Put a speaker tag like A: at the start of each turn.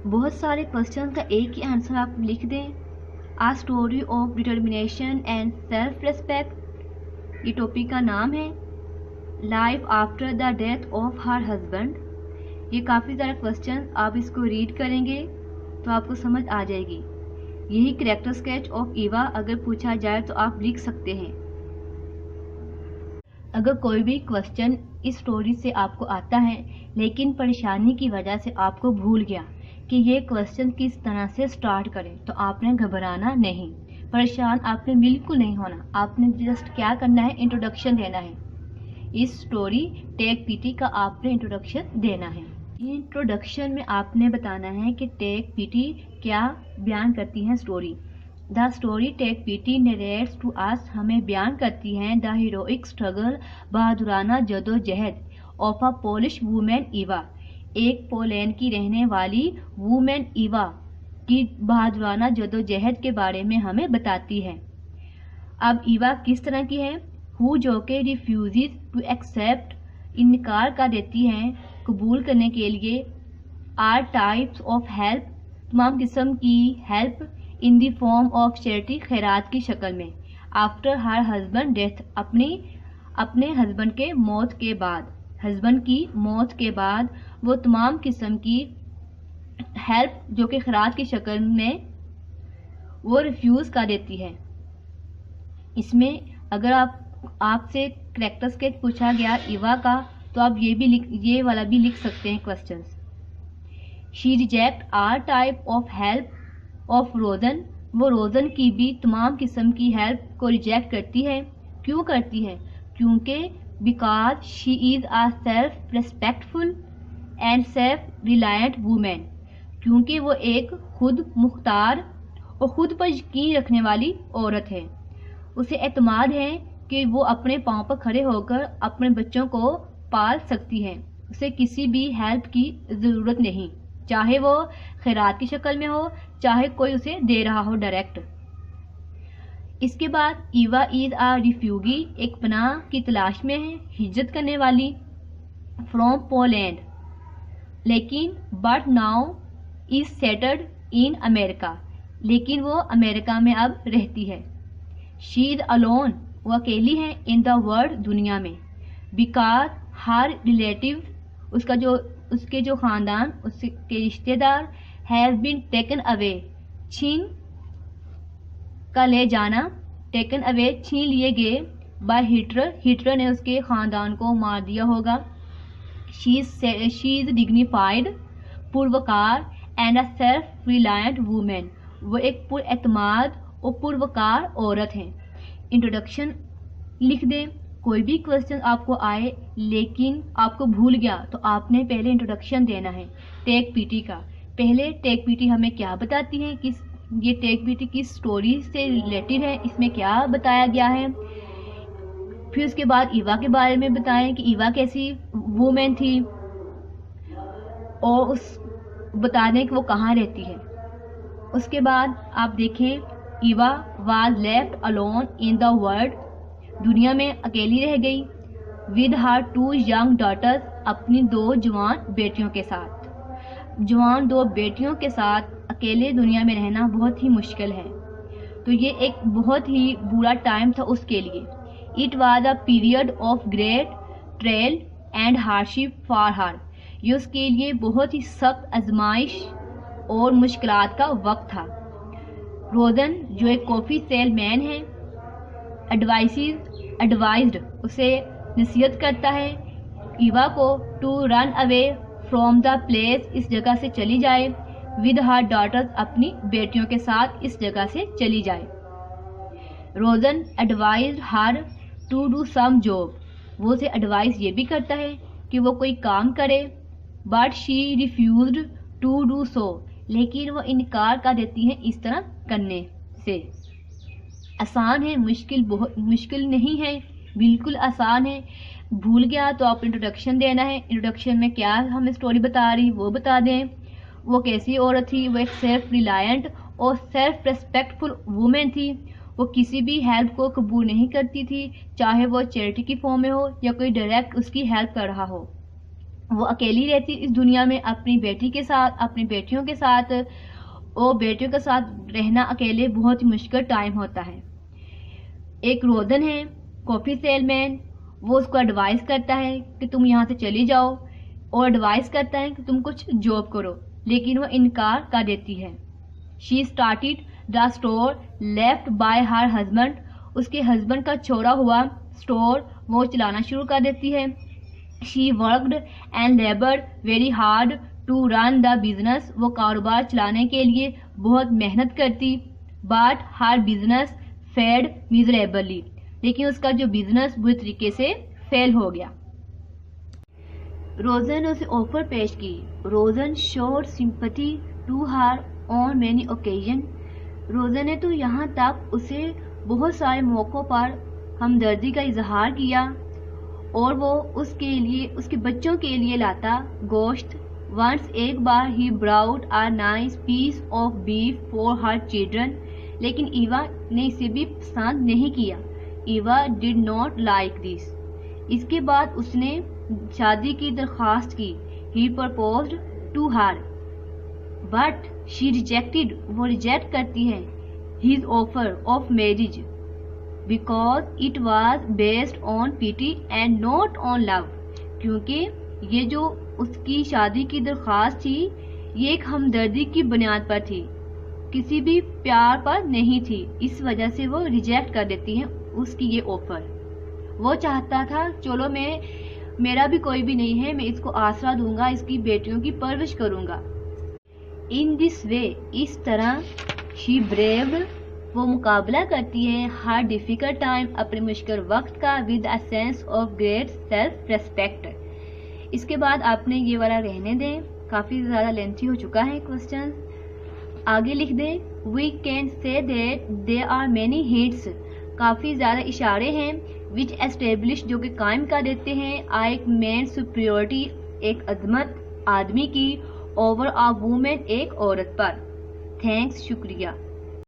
A: बहुत सारे क्वेश्चन का एक ही आंसर आप लिख दें। A story of determination and self respect, ये टॉपिक का नाम है। Life after the death of her husband, ये काफ़ी ज़्यादा क्वेश्चन आप इसको रीड करेंगे तो आपको समझ आ जाएगी। यही कैरेक्टर स्केच ऑफ ईवा अगर पूछा जाए तो आप लिख सकते हैं। अगर कोई भी क्वेश्चन इस स्टोरी से आपको आता है लेकिन परेशानी की वजह से आपको भूल गया कि ये क्वेश्चन किस तरह से स्टार्ट करें, तो आपने घबराना नहीं, परेशान आपने बिल्कुल नहीं होना। आपने जस्ट क्या करना है, इंट्रोडक्शन देना है। इस स्टोरी टेक पीटी का आपने इंट्रोडक्शन देना है। इंट्रोडक्शन में आपने बताना है कि टेक पीटी क्या बयान करती है स्टोरी। द स्टोरी टेक पीटी नरेट्स टू अस, हमें बयान करती है द हीरोइक स्ट्रगल, बहादुराना जदोजहद of a Polish woman Eva, एक पोलैंड की रहने वाली वुमेन ईवा की बहादुराना जदोजहद के बारे में हमें बताती है। अब ईवा किस तरह की है, हु जो के रिफ्यूजेस टू एक्सेप्ट, इनकार कर देती हैं कबूल करने के लिए, आर टाइप्स ऑफ हेल्प, तमाम किस्म की help, in the form of charity, खैरात की शक्ल में, आफ्टर हर हस्बैंड डेथ, अपने हस्बैंड के मौत के बाद, हस्बैंड की मौत के बाद वो तमाम किस्म की हेल्प जो कि खैरात की शक्ल में वो रिफ्यूज़ कर देती है। इसमें अगर आपसे कैरेक्टर स्केच पूछा गया ईवा का तो आप ये वाला भी लिख सकते हैं questions. She reject all type of help of Rosen, वो रोजन की भी तमाम किस्म की हेल्प को रिजेक्ट करती है। क्यों करती है, क्योंकि because she is a self respectful and self reliant women, क्योंकि वो एक खुद मुख्तार और खुद पर यकीन रखने वाली औरत है। उसे एतमाद है कि वो अपने पाँव पर खड़े होकर अपने बच्चों को पाल सकती है। उसे किसी भी हेल्प की ज़रूरत नहीं, चाहे वो खैरात की शक्ल में हो, चाहे कोई उसे दे रहा हो डायरेक्ट। इसके बाद ईवा इज़ आ रिफ्यूगी, एक पनाह की तलाश में है, हिजरत करने वाली, फ्रॉम पोलैंड, लेकिन but now is settled in America, लेकिन वो अमेरिका में अब रहती है। शी इज अलोन, वो अकेली है, इन द वर्ल्ड, दुनिया में, बिकॉज हर रिलेटिव, उसके जो ख़ानदान, उसके रिश्तेदार, हैव बीन टेकन अवे, छीन का ले जाना, टेकन अवे छीन लिए गए, बाय हिटलर, हिटलर ने उसके ख़ानदान को मार दिया होगा। शी इज़ डिग्निफाइड, पुरवकार, and a self reliant woman, वो एक पुरएतमाद और पुरवकार औरत है। इंट्रोडक्शन लिख दें। कोई भी क्वेश्चन आपको आए लेकिन आपको भूल गया तो आपने पहले इंट्रोडक्शन देना है टेक पीटी का। पहले टेक पीटी हमें क्या बताती है, किस ये टेक पीटी किस स्टोरी से रिलेटेड है, इसमें क्या बताया गया है। फिर उसके बाद ईवा के बारे में बताएं कि ईवा कैसी वूमेन थी और उस बता दें कि वो कहाँ रहती है। उसके बाद आप देखें Eva was left alone in the world, दुनिया में अकेली रह गई, विद हर 2 यंग डॉटर्स, अपनी 2 जवान बेटियों के साथ। जवान 2 बेटियों के साथ अकेले दुनिया में रहना बहुत ही मुश्किल है, तो ये एक बहुत ही बुरा टाइम था उसके लिए। It was a period of great trail and hardship for her, ये उसके लिए बहुत ही सख्त आजमाइश और मुश्किलात का वक्त था। रोजन जो एक कॉफ़ी सेल मैन है, एडवाइज्ड, उसे नसीहत करता है ईवा को to run away from the place, इस जगह से चली जाए, विद हर डॉटर्स, अपनी बेटियों के साथ इस जगह से चली जाए। Rosen advised her to do some job, वो उसे एडवाइस ये भी करता है कि वो कोई काम करे, but she refused to do so, लेकिन वो इनकार कर देती है इस तरह करने से। आसान है, मुश्किल नहीं है, बिल्कुल आसान है। भूल गया तो आप इंट्रोडक्शन देना है। इंट्रोडक्शन में क्या हमें स्टोरी बता रही वो बता दें। वो कैसी औरत थी, वो एक सेल्फ रिलायंट और सेल्फ रेस्पेक्टफुल वुमेन थी। वो किसी भी हेल्प को कबूल नहीं करती थी, चाहे वो चैरिटी की फॉर्म में हो या कोई डायरेक्ट उसकी हेल्प कर रहा हो। وہ اکیلی رہتی اس دنیا میں اپنی بیٹی کے ساتھ، اپنی بیٹیوں کے ساتھ، اور بیٹیوں کے ساتھ رہنا اکیلے بہت ہی مشکل ٹائم ہوتا ہے۔ ایک روزن ہے کافی سیل مین، وہ اس کو ایڈوائز کرتا ہے کہ تم یہاں سے چلی جاؤ، اور ایڈوائز کرتا ہے کہ تم کچھ جاب کرو، لیکن وہ انکار کر دیتی ہے۔ She started the store left by her husband, اس کے ہسبینڈ کا چھوڑا ہوا اسٹور وہ چلانا شروع کر دیتی ہے۔ She worked and laboured very hard to run the business, وہ کاروبار چلانے کے لیے بہت محنت کرتی، but her business failed miserably, لیکن اس کا جو بزنس بری طریقے سے فیل ہو گیا۔ روزن نے اسے آفر پیش کی۔ روزن showed sympathy to her on many occasion, روزن نے تو یہاں تک اسے بہت سارے موقعوں پر ہمدردی کا اظہار کیا، اور وہ اس کے لیے، اس کے بچوں کے لیے لاتا گوشت۔ ونس ایک بار he brought a nice piece of beef for her children, لیکن ایوا نے اسے بھی پسند نہیں کیا۔ Eva did not like this, اس کے بعد اس نے شادی کی درخواست کی۔ He proposed to her but she rejected, وہ ریجیکٹ کرتی ہے his offer of marriage because it was based on pity and not on لو، کیونکہ یہ جو اس کی شادی کی درخواست تھی یہ ایک ہمدردی کی بنیاد پر تھی، کسی بھی پیار پر نہیں تھی، اس وجہ سے وہ ریجیکٹ کر دیتی ہیں اس کی یہ آفر۔ وہ چاہتا تھا چلو میرا بھی کوئی بھی نہیں ہے، میں اس کو آسرا دوں گا، اس کی بیٹیوں کی پرورش کروں گا۔ ان دس وے، اس طرح شی بریوڈ، وہ مقابلہ کرتی ہے ہر ڈیفیکلٹ ٹائم، اپنے مشکل وقت کا، with a sense of great self respect. اس کے بعد آپ نے یہ والا رہنے دیں، کافی زیادہ لینتھی ہو چکا ہے کوسچن، آگے لکھ دیں۔ We can say that there are many hints, کافی زیادہ اشارے ہیں، وچ اسٹیبلش، جو کہ قائم کر دیتے ہیں، ایک مین سپریورٹی، ایک عظمت آدمی کی، اوور آ وومن، ایک عورت پر۔ تھینکس، شکریہ۔